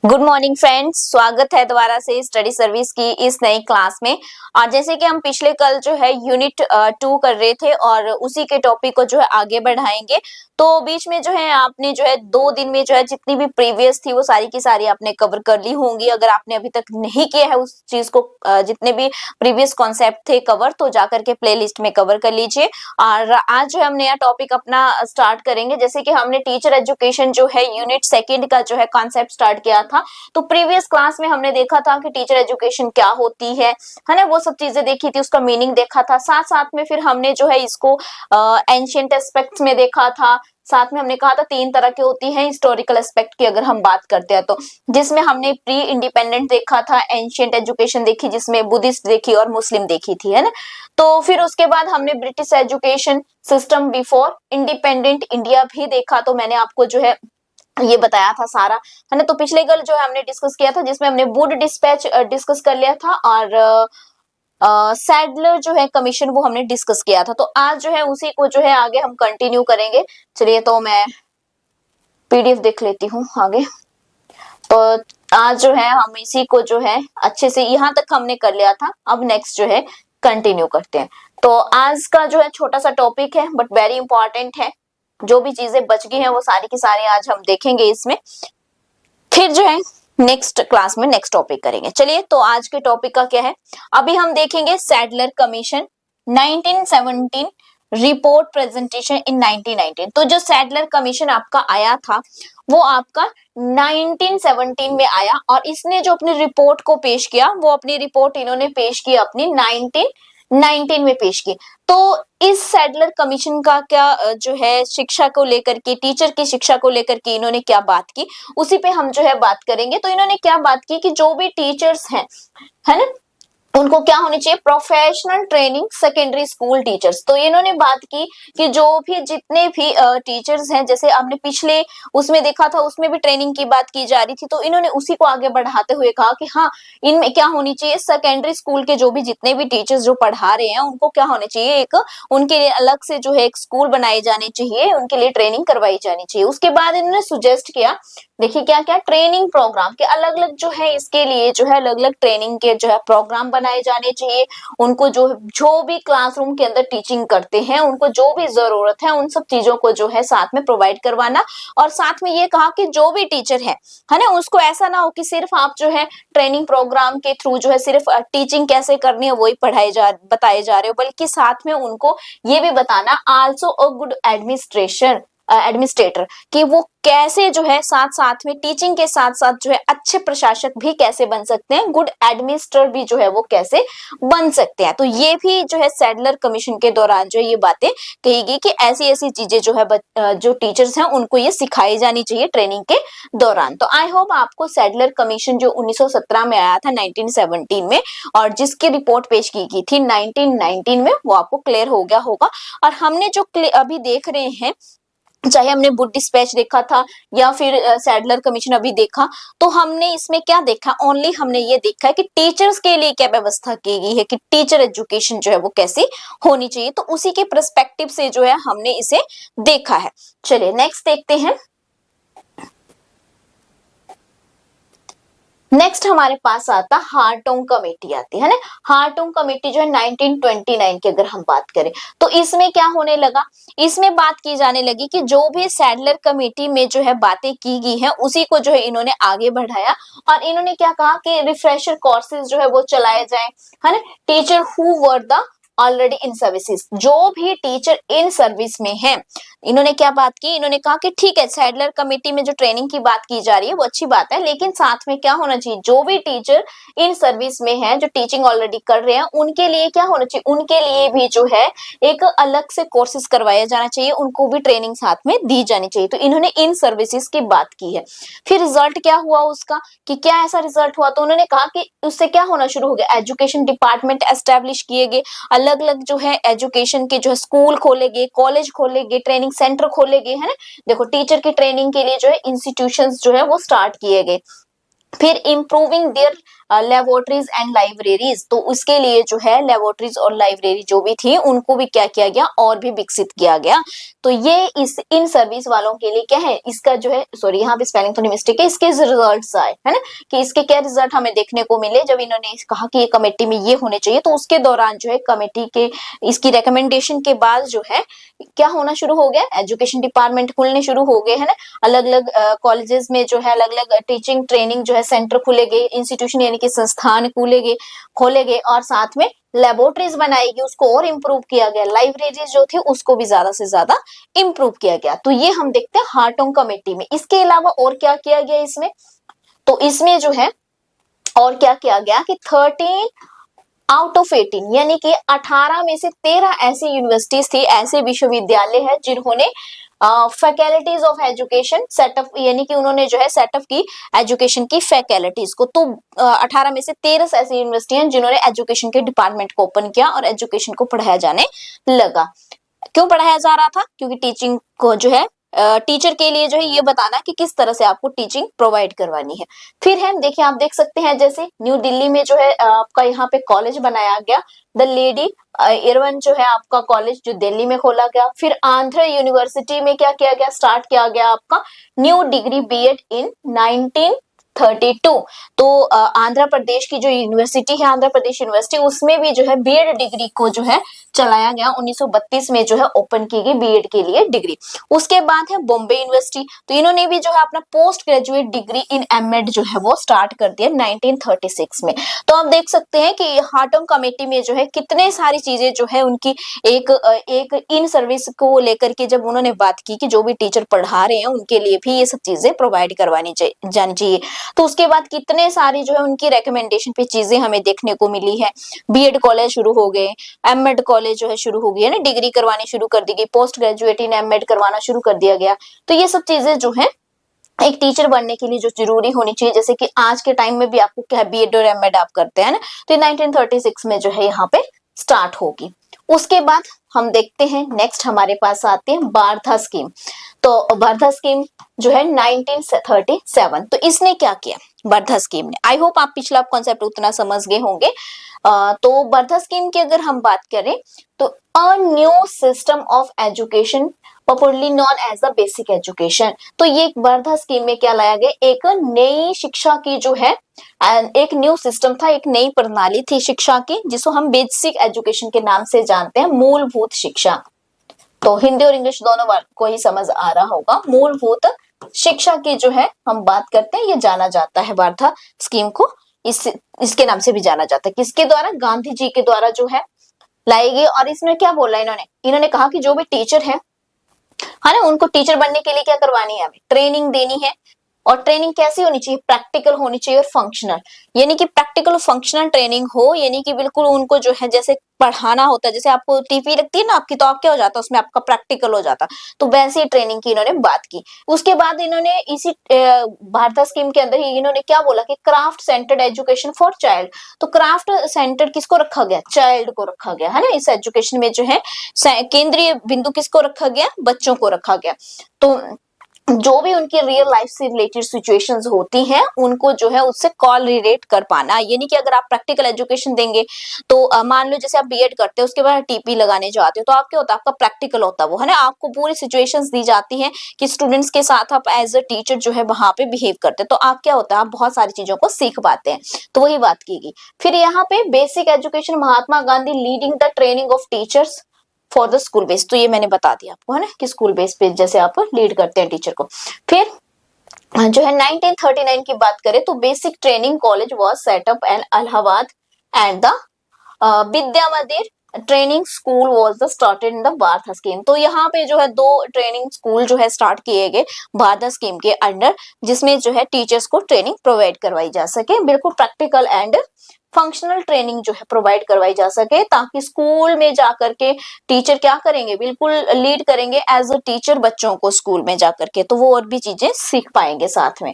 Good morning friends, स्वागत है दोबारा से स्टडी सर्विस की इस नई क्लास में। और जैसे कि हम पिछले कल जो है यूनिट 2 कर रहे थे और उसी के टॉपिक को जो है आगे बढ़ाएंगे। तो बीच में जो है आपने जो है 2 दिन में जो है जितनी भी प्रीवियस थी वो सारी की सारी आपने कवर कर ली होंगी। अगर आपने अभी तक नहीं किया है उस चीज को, जितने भी प्रीवियस कॉन्सेप्ट थे कवर, तो जाकर के प्लेलिस्ट में कवर कर लीजिए। और आज जो है हम नया टॉपिक अपना स्टार्ट करेंगे। जैसे कि हमने टीचर एजुकेशन जो है यूनिट 2 का जो है कॉन्सेप्ट स्टार्ट किया था, तो प्रीवियस क्लास में हमने देखा था कि टीचर एजुकेशन क्या होती है ना, वो सब चीजें देखी थी, उसका मीनिंग देखा था। साथ साथ में फिर हमने जो है इसको एंशिएंट एस्पेक्ट्स में देखा था। साथ में हमने कहा था 3 तरह की होती हैं हिस्टोरिकल एस्पेक्ट की अगर हम बात करते हैं तो, जिसमें हमने प्री इंडिपेंडेंट देखा था, एंशिएंट एजुकेशन देखी जिसमें बुद्धिस्ट देखी और मुस्लिम देखी थी, है ना। तो फिर उसके बाद हमने British education system before independent India भी देखा। तो मैंने आपको जो है ये बताया था सारा, है ना। तो पिछले कल जो है हमने डिस्कस किया था जिसमें हमने वुड डिस्पैच डिस्कस कर लिया था और सैडलर जो है कमीशन वो हमने डिस्कस किया था। तो आज जो है उसी को जो है आगे हम कंटिन्यू करेंगे। चलिए, तो मैं पीडीएफ देख लेती हूँ आगे। तो आज जो है हम इसी को जो है अच्छे से यहाँ तक हमने कर लिया था, अब नेक्स्ट जो है कंटिन्यू करते हैं। तो आज का जो है छोटा सा टॉपिक है बट वेरी इंपॉर्टेंट है। जो भी चीजें बच गई हैं वो सारी की सारी आज हम देखेंगे इसमें, फिर जो है नेक्स्ट क्लास में नेक्स्ट टॉपिक करेंगे। चलिए, तो आज के टॉपिक का क्या है, अभी हम देखेंगे सैडलर कमीशन 1917 रिपोर्ट प्रेजेंटेशन इन 1919। तो जो सैडलर कमीशन आपका आया था वो आपका 1917 में आया और इसने जो अपनी रिपोर्ट को पेश किया, वो अपनी रिपोर्ट इन्होंने पेश की अपनी 1919 में पेश की। तो इस सैडलर कमीशन का क्या जो है शिक्षा को लेकर के, टीचर की शिक्षा को लेकर के इन्होंने क्या बात की, उसी पे हम जो है बात करेंगे। तो इन्होंने क्या बात की कि जो भी टीचर्स हैं, है ना, उनको क्या होनी चाहिए, professional training secondary school teachers. तो इन्होंने बात की कि जो भी जितने भी टीचर्स हैं, जैसे आपने पिछले उसमें देखा था उसमें भी ट्रेनिंग की बात की जा रही थी, तो इन्होंने उसी को आगे बढ़ाते हुए कहा कि हाँ, इनमें क्या होनी चाहिए, सेकेंडरी स्कूल के जो भी जितने भी टीचर्स जो पढ़ा रहे हैं उनको क्या होने चाहिए, एक उनके लिए अलग से जो है एक स्कूल बनाए जाने चाहिए, उनके लिए ट्रेनिंग करवाई जानी चाहिए। उसके बाद इन्होंने सुजेस्ट किया, देखिए क्या क्या, ट्रेनिंग प्रोग्राम के अलग अलग जो है इसके लिए जो है अलग अलग ट्रेनिंग के जो है प्रोग्राम बनाए जाने चाहिए। उनको जो भी क्लासरूम के अंदर टीचिंग करते हैं उनको जो भी जरूरत है उन सब चीजों को जो है साथ में प्रोवाइड करवाना। और साथ में ये कहा कि जो भी टीचर है ना, उसको ऐसा ना हो कि सिर्फ आप जो है ट्रेनिंग प्रोग्राम के थ्रू जो है सिर्फ टीचिंग कैसे करनी है वही बताए जा रहे हो, बल्कि साथ में उनको ये भी बताना आल्सो अ गुड एडमिनिस्ट्रेटर, कि वो कैसे जो है साथ साथ में टीचिंग के साथ साथ जो है अच्छे प्रशासक भी कैसे बन सकते हैं, गुड एडमिनिस्ट्रेटर भी जो है वो कैसे बन सकते हैं। तो ये भी जो है सैडलर कमीशन के दौरान जो ये बातें कही गई कि ऐसी ऐसी चीजें जो है जो टीचर्स हैं उनको ये सिखाई जानी चाहिए ट्रेनिंग के दौरान। तो आई होप आपको सैडलर कमीशन जो 1917 में आया था 1917 में, और जिसकी रिपोर्ट पेश की गई थी 1919 में, वो आपको क्लियर हो गया होगा। और हमने जो अभी देख रहे हैं, चाहे हमने वुड डिस्पैच देखा था या फिर सैडलर कमीशन अभी देखा, तो हमने इसमें क्या देखा, ओनली हमने ये देखा है कि टीचर्स के लिए क्या व्यवस्था की गई है, कि टीचर एजुकेशन जो है वो कैसी होनी चाहिए। तो उसी के पर्सपेक्टिव से जो है हमने इसे देखा है। चलिए नेक्स्ट देखते हैं। नेक्स्ट हमारे पास आता हार्टोंग कमेटी आती है ना। हार्टोंग कमेटी जो है 1929 की अगर हम बात करें तो इसमें क्या होने लगा, इसमें बात की जाने लगी कि जो भी सैडलर कमेटी में जो है बातें की गई हैं उसी को जो है इन्होंने आगे बढ़ाया। और इन्होंने क्या कहा कि रिफ्रेशर कोर्सेज जो है वो चलाए जाए, है ना। Teacher who were the already in services, जो भी टीचर इन सर्विस में है, इन्होंने क्या बात की, इन्होंने कहा कि ठीक है, सैडलर कमेटी में जो ट्रेनिंग की बात की जा रही है वो अच्छी बात है, लेकिन साथ में क्या होना चाहिए, जो भी टीचर इन सर्विस में है, जो टीचिंग ऑलरेडी कर रहे हैं, उनके लिए क्या होना चाहिए, उनके लिए भी जो है एक अलग से कोर्सेज करवाया जाना चाहिए, उनको भी ट्रेनिंग साथ में दी जानी चाहिए। तो इन्होंने इन सर्विसेज की बात की है। फिर रिजल्ट क्या हुआ उसका, कि क्या ऐसा रिजल्ट हुआ, तो उन्होंने कहा कि उससे क्या होना शुरू हो गया, एजुकेशन डिपार्टमेंट एस्टेब्लिश किए गए, अलग अलग जो है एजुकेशन के जो है स्कूल खोले गए, कॉलेज खोले गए, ट्रेनिंग सेंटर खोले गए, है ना। देखो, टीचर की ट्रेनिंग के लिए जो है इंस्टीट्यूशंस जो है वो स्टार्ट किए गए। फिर improving there laboratories and libraries, तो उसके लिए जो है लेबोरेटरीज और लाइब्रेरी जो भी थी उनको भी क्या किया गया और भी विकसित किया गया। तो ये इन सर्विस वालों के लिए क्या है, इसका जो है सॉरी यहाँ पे स्पेलिंग थोड़ी मिस्टेक है, इसके रिजल्ट्स आए है ना कि इसके क्या रिजल्ट हमें देखने को मिले जब इन्होंने कहा कि ये कमेटी में ये होने चाहिए। तो उसके दौरान जो है कमेटी के इसकी रिकमेंडेशन के बाद जो है क्या होना शुरू हो गया, एजुकेशन डिपार्टमेंट खुलने शुरू हो गए है ना, अलग अलग कॉलेजेस में जो है अलग अलग टीचिंग ट्रेनिंग जो है सेंटर खुले गए, इंस्टीट्यूशन यानी कि संस्थान खोले गए और साथ में लेबोरेटरीज बनाई गई, उसको और इम्प्रूव किया गया, लाइब्रेरीज जो थी उसको भी ज्यादा से ज्यादा इम्प्रूव किया गया। तो ये हम देखते हैं हार्टोंग कमेटी में। इसके अलावा और क्या किया गया इसमें, तो इसमें जो है और क्या किया गया कि 13 आउट ऑफ 18 यानी कि 18 में से 13 ऐसी यूनिवर्सिटीज थी, ऐसे विश्वविद्यालय है जिन्होंने फैकल्टीज ऑफ एजुकेशन सेटअप यानी कि उन्होंने जो है सेटअप की एजुकेशन की फैकल्टीज को। तो 18 में से 13 ऐसी यूनिवर्सिटी हैं जिन्होंने एजुकेशन के डिपार्टमेंट को ओपन किया और एजुकेशन को पढ़ाया जाने लगा। क्यों पढ़ाया जा रहा था, क्योंकि टीचिंग को जो है टीचर के लिए जो है ये बताना कि किस तरह से आपको टीचिंग प्रोवाइड करवानी है। फिर है देखिए आप देख सकते हैं जैसे न्यू दिल्ली में जो है आपका यहाँ पे कॉलेज बनाया गया, द लेडी इरविन जो है आपका कॉलेज जो दिल्ली में खोला गया। फिर आंध्र यूनिवर्सिटी में क्या किया गया, स्टार्ट किया गया आपका न्यू डिग्री बीएड इन 1932। तो आंध्र प्रदेश की जो यूनिवर्सिटी है आंध्र प्रदेश यूनिवर्सिटी, उसमें भी जो है बीएड डिग्री को जो है चलाया गया। 1932 में जो है ओपन की गई बीएड के लिए डिग्री। उसके बाद है बॉम्बे यूनिवर्सिटी, तो इन्होंने भी जो है अपना post graduate degree in MEd जो है वो स्टार्ट कर दिया 1936 में। तो आप देख सकते हैं कि हार्टोंग कमेटी में जो है कितने सारी चीजें जो है उनकी एक इन सर्विस को लेकर के जब उन्होंने बात की कि जो भी टीचर पढ़ा रहे हैं उनके लिए भी ये सब चीजें प्रोवाइड करवानी जानी चाहिए। तो उसके बाद कितने सारी जो है उनकी रिकमेंडेशन पे चीजें हमें देखने को मिली है। बीएड कॉलेज शुरू हो गए, एमएड कॉलेज जो है शुरू हो गई है ना, डिग्री करवानी शुरू कर दी गई, पोस्ट ग्रेजुएट इन एमएड करवाना शुरू कर दिया गया। तो ये सब चीजें जो है एक टीचर बनने के लिए जो जरूरी होनी चाहिए, जैसे कि आज के टाइम में भी आपको क्या बीएड और एमएड आप करते हैं ना, तो 1936 में जो है यहाँ पे स्टार्ट होगी। उसके बाद हम देखते हैं नेक्स्ट हमारे पास आते हैं बारथा स्कीम। तो बारथा स्कीम जो है 1937, तो इसने क्या किया बारथा स्कीम ने, आई होप आप पिछला कॉन्सेप्ट उतना समझ गए होंगे। तो बारथा स्कीम की अगर हम बात करें तो a new system of education popularly known as the basic education. तो ये बारथा स्कीम में क्या लाया गया, एक नई शिक्षा की जो है एक न्यू सिस्टम था, एक नई प्रणाली थी शिक्षा की जिसको हम बेसिक एजुकेशन के नाम से जानते हैं, मूलभूत शिक्षा। तो हिंदी और इंग्लिश दोनों बार को ही समझ आ रहा होगा। मूलभूत शिक्षा की जो है हम बात करते हैं, ये जाना जाता है बारथा स्कीम को, इसके नाम से भी जाना जाता है। किसके द्वारा, गांधी जी के द्वारा जो है लाई गई। और इसमें क्या बोला इन्होंने कहा कि जो भी टीचर है ना, उनको टीचर बनने के लिए क्या करवानी है, हमें ट्रेनिंग देनी है। और ट्रेनिंग कैसी होनी चाहिए, प्रैक्टिकल होनी चाहिए और फंक्शनल, यानी कि प्रैक्टिकल फंक्शनल ट्रेनिंग हो, यानी कि बिल्कुल उनको जो है जैसे पढ़ाना होता है, जैसे आपको टीवी लगती है ना आपकी, तो आप क्या हो जाता है उसमें आपका प्रैक्टिकल हो जाता, तो वैसी ट्रेनिंग की इन्होंने बात की। उसके बाद इन्होंने इसी बारथा स्कीम के अंदर ही इन्होंने क्या बोला कि craft centred education for child. तो क्राफ्ट सेंटर किसको रखा गया, चाइल्ड को रखा गया है ना, इस एजुकेशन में जो है केंद्रीय बिंदु किसको रखा गया, बच्चों को रखा गया। तो जो भी उनकी रियल लाइफ से रिलेटेड सिचुएशंस होती हैं उनको जो है उससे कॉल रिलेट कर पाना, यानी कि अगर आप प्रैक्टिकल एजुकेशन देंगे तो मान लो जैसे आप बीएड करते हो उसके बाद टीपी लगाने जाते हो, तो आप क्या होता है, आपका प्रैक्टिकल होता है वो है ना, आपको पूरी सिचुएशंस दी जाती हैं कि स्टूडेंट्स के साथ आप एज अ टीचर जो है वहां पे बिहेव करते हैं, तो आप क्या होता है, आप बहुत सारी चीजों को सीख पाते हैं। तो वही बात की गई। फिर यहाँ पे basic education, Mahatma Gandhi leading the training of teachers for the school base, तो ये मैंने बता दिया आपको है ना कि स्कूल बेस पे जैसे आप लीड करते हैं टीचर को। फिर जो है 1939 की बात करें तो basic training college was set up in Allahabad and the Vidyamandir training school was the started in the Wardha scheme. तो यहाँ पे जो है 2 ट्रेनिंग स्कूल जो है स्टार्ट किए गए बारथा स्कीम के अंडर, जिसमें जो है टीचर्स को ट्रेनिंग प्रोवाइड करवाई जा सके, बिल्कुल प्रैक्टिकल एंड फंक्शनल ट्रेनिंग जो है प्रोवाइड करवाई जा सके, ताकि स्कूल में जाकर के टीचर क्या करेंगे, बिल्कुल लीड करेंगे एज अ टीचर बच्चों को स्कूल में जाकर के, तो वो और भी चीजें सीख पाएंगे साथ में।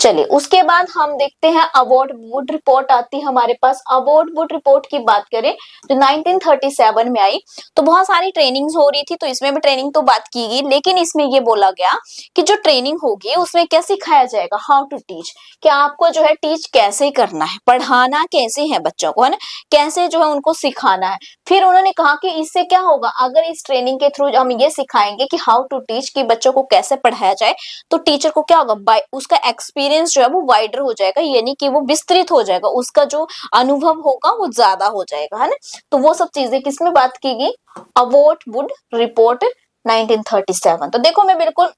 चलिए उसके बाद हम देखते हैं अवार्ड वुड रिपोर्ट आती है हमारे पास। अवार्ड वुड रिपोर्ट की बात करें जो 1937 में आई, तो बहुत सारी ट्रेनिंग्स हो रही थी, तो इसमें भी ट्रेनिंग तो बात की गई, लेकिन इसमें ये बोला गया कि जो ट्रेनिंग होगी उसमें क्या सिखाया जाएगा, हाउ टू टीच, कि आपको जो है टीच कैसे करना है, पढ़ाना कैसे है बच्चों को, है ना, कैसे जो है उनको सिखाना है। फिर उन्होंने कहा कि इससे क्या होगा, अगर इस ट्रेनिंग के थ्रू हम ये सिखाएंगे कि हाउ टू टीच, कि बच्चों को कैसे पढ़ाया जाए, तो टीचर को क्या होगा, उसका एक्सपीरियंस जो है वो वाइडर हो जाएगा, यानी कि वो विस्तृत हो जाएगा, उसका जो अनुभव होगा वो ज्यादा हो जाएगा, है ना। तो वो सब चीजें किसमें बात की गई, अवार्ड वुड रिपोर्ट 1937। तो देखो मैं बिल्कुल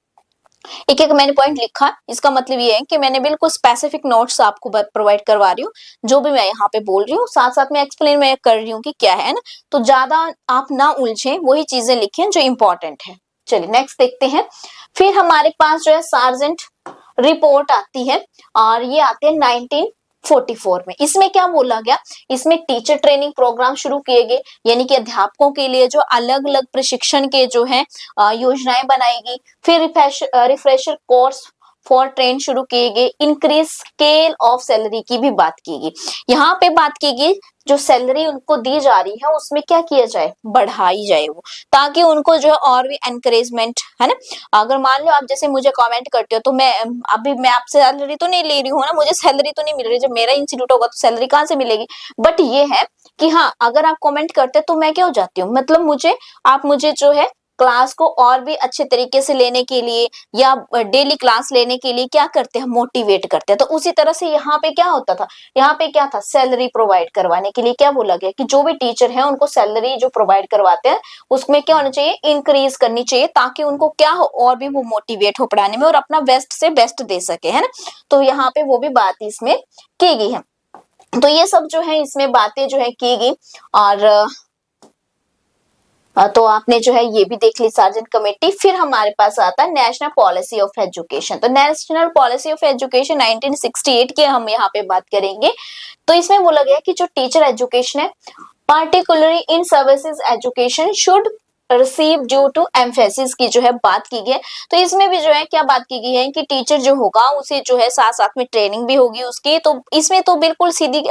एक एक मैंने पॉइंट लिखा, इसका मतलब ये है कि मैंने बिल्कुल स्पेसिफिक नोट्स आपको प्रोवाइड करवा रही हूँ, जो भी मैं यहाँ पे बोल रही हूँ साथ साथ में एक्सप्लेन मैं कर रही हूँ कि क्या है ना, तो ज्यादा आप ना उलझें, वही चीजें लिखें जो इंपॉर्टेंट है। चलिए नेक्स्ट देखते हैं। फिर हमारे पास जो है सार्जेंट रिपोर्ट आती है, और ये आते हैं 1944 में। इसमें क्या बोला गया, इसमें टीचर ट्रेनिंग प्रोग्राम शुरू किए गए, यानी कि अध्यापकों के लिए जो अलग अलग प्रशिक्षण के जो है योजनाएं बनाई गई। फिर रिफ्रेशर कोर्स फॉर ट्रेन शुरू किए गए, इंक्रीज स्केल ऑफ सैलरी की भी बात की गई। यहाँ पे बात की गई जो सैलरी उनको दी जा रही है उसमें क्या किया जाए, बढ़ाई जाए वो, ताकि उनको जो है और भी एनकरेजमेंट, है ना। अगर मान लो आप जैसे मुझे कमेंट करते हो, तो मैं आपसे सैलरी तो नहीं ले रही हूँ ना, मुझे सैलरी तो नहीं मिल रही, जब मेरा इंस्टीट्यूट होगा तो सैलरी कहाँ से मिलेगी। बट ये है कि हाँ, अगर आप कमेंट करते तो मैं क्या हो जाती हूँ, मतलब आप मुझे जो है क्लास को और भी अच्छे तरीके से लेने के लिए या डेली क्लास लेने के लिए क्या करते हैं, मोटिवेट करते हैं। तो उसी तरह से यहाँ पे क्या होता था, यहाँ पे क्या था, सैलरी प्रोवाइड करवाने के लिए क्या बोला गया कि जो भी टीचर है उनको सैलरी जो प्रोवाइड करवाते हैं उसमें क्या होना चाहिए, इंक्रीज करनी चाहिए, ताकि उनको क्या हो, और भी वो मोटिवेट हो पढ़ाने में और अपना बेस्ट से बेस्ट दे सके, है ना। तो यहाँ पे वो भी बात इसमें की गई है। तो ये सब जो है इसमें बातें जो है की गई। और तो आपने जो है ये भी देख ली सार्जेंट कमेटी। फिर हमारे पास आता है नेशनल पॉलिसी ऑफ एजुकेशन। तो नेशनल पॉलिसी ऑफ एजुकेशन 1968 की हम यहाँ पे बात करेंगे। तो इसमें बोला गया कि जो टीचर एजुकेशन है, particularly in services education should receive due to emphasis की जो है बात की गई है। तो इसमें भी जो है क्या बात की गई है कि टीचर जो होगा उसे जो है साथ साथ में ट्रेनिंग भी होगी उसकी। तो इसमें तो बिल्कुल सीधी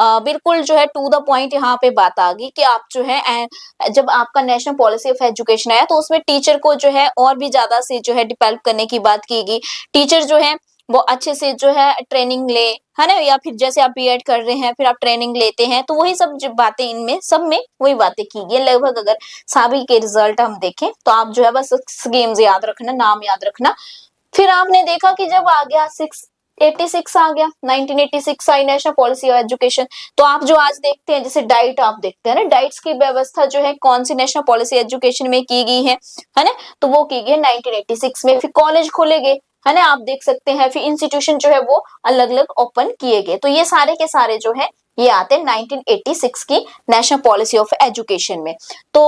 बिल्कुल जो है टू द पॉइंट यहाँ पे बात आ गई कि आप जो है जब आपका नेशनल पॉलिसी ऑफ एजुकेशन आया तो उसमें टीचर को जो है और भी ज्यादा से जो है डेवलप करने की बात की गई। टीचर जो है वो अच्छे से जो है ट्रेनिंग ले, है ना, या फिर जैसे आप बीएड कर रहे हैं फिर आप ट्रेनिंग लेते हैं, तो वही सब जो बातें इनमें सब में वही बातें की गई लगभग। अगर सभी के रिजल्ट हम देखें तो आप जो है बस गेम्स याद रखना, नाम याद रखना। फिर आपने देखा कि जब आ गया 686 आ गया, 1986 आई नेशनल पॉलिसी ऑफ एजुकेशन। तो आप जो आज देखते हैं जैसे डाइट आप देखते हैं ना, डाइट्स की व्यवस्था जो है कौन सी नेशनल पॉलिसी एजुकेशन में की गई है ना, तो वो की गई 1986 में। फिर कॉलेज खोले गए, है ना, आप देख सकते हैं। फिर इंस्टीट्यूशन जो है वो अलग अलग ओपन किए गए। तो ये सारे के सारे जो है ये आते हैं 1986 की नेशनल पॉलिसी ऑफ एजुकेशन में। तो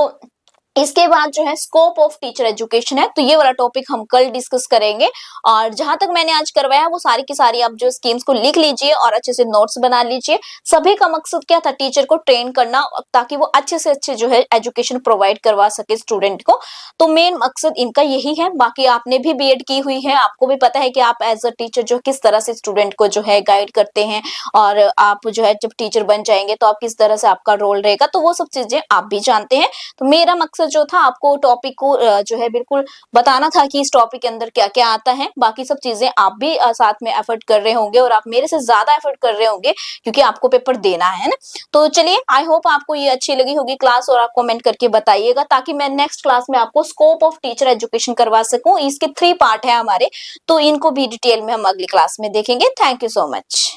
इसके बाद जो है स्कोप ऑफ टीचर एजुकेशन है, तो ये वाला टॉपिक हम कल डिस्कस करेंगे। और जहां तक मैंने आज करवाया वो सारी की सारी आप जो स्कीम्स को लिख लीजिए और अच्छे से नोट्स बना लीजिए। सभी का मकसद क्या था, टीचर को ट्रेन करना ताकि वो अच्छे से अच्छे जो है एजुकेशन प्रोवाइड करवा सके स्टूडेंट को। तो मेन मकसद इनका यही है। बाकी आपने भी बीएड की हुई है, आपको भी पता है कि आप एज अ टीचर जो किस तरह से स्टूडेंट को जो है गाइड करते हैं, और आप जो है जब टीचर बन जाएंगे तो आप किस तरह से आपका रोल रहेगा, तो वो सब चीजें आप भी जानते हैं। तो मेरा मकसद जो था आपको टॉपिक को जो है बिल्कुल बताना था कि इस टॉपिक के अंदर क्या क्या आता है। बाकी सब चीजें आप भी साथ में एफर्ट कर रहे होंगे और आप मेरे से ज्यादा एफर्ट कर रहे होंगे क्योंकि आपको पेपर देना है ना। तो चलिए, आई होप आपको ये अच्छी लगी होगी क्लास, और आप कमेंट करके बताइएगा ताकि मैं नेक्स्ट क्लास में आपको स्कोप ऑफ टीचर एजुकेशन करवा सकूं। इसके 3 पार्ट है हमारे, तो इनको भी डिटेल में हम अगली क्लास में देखेंगे। Thank you so much.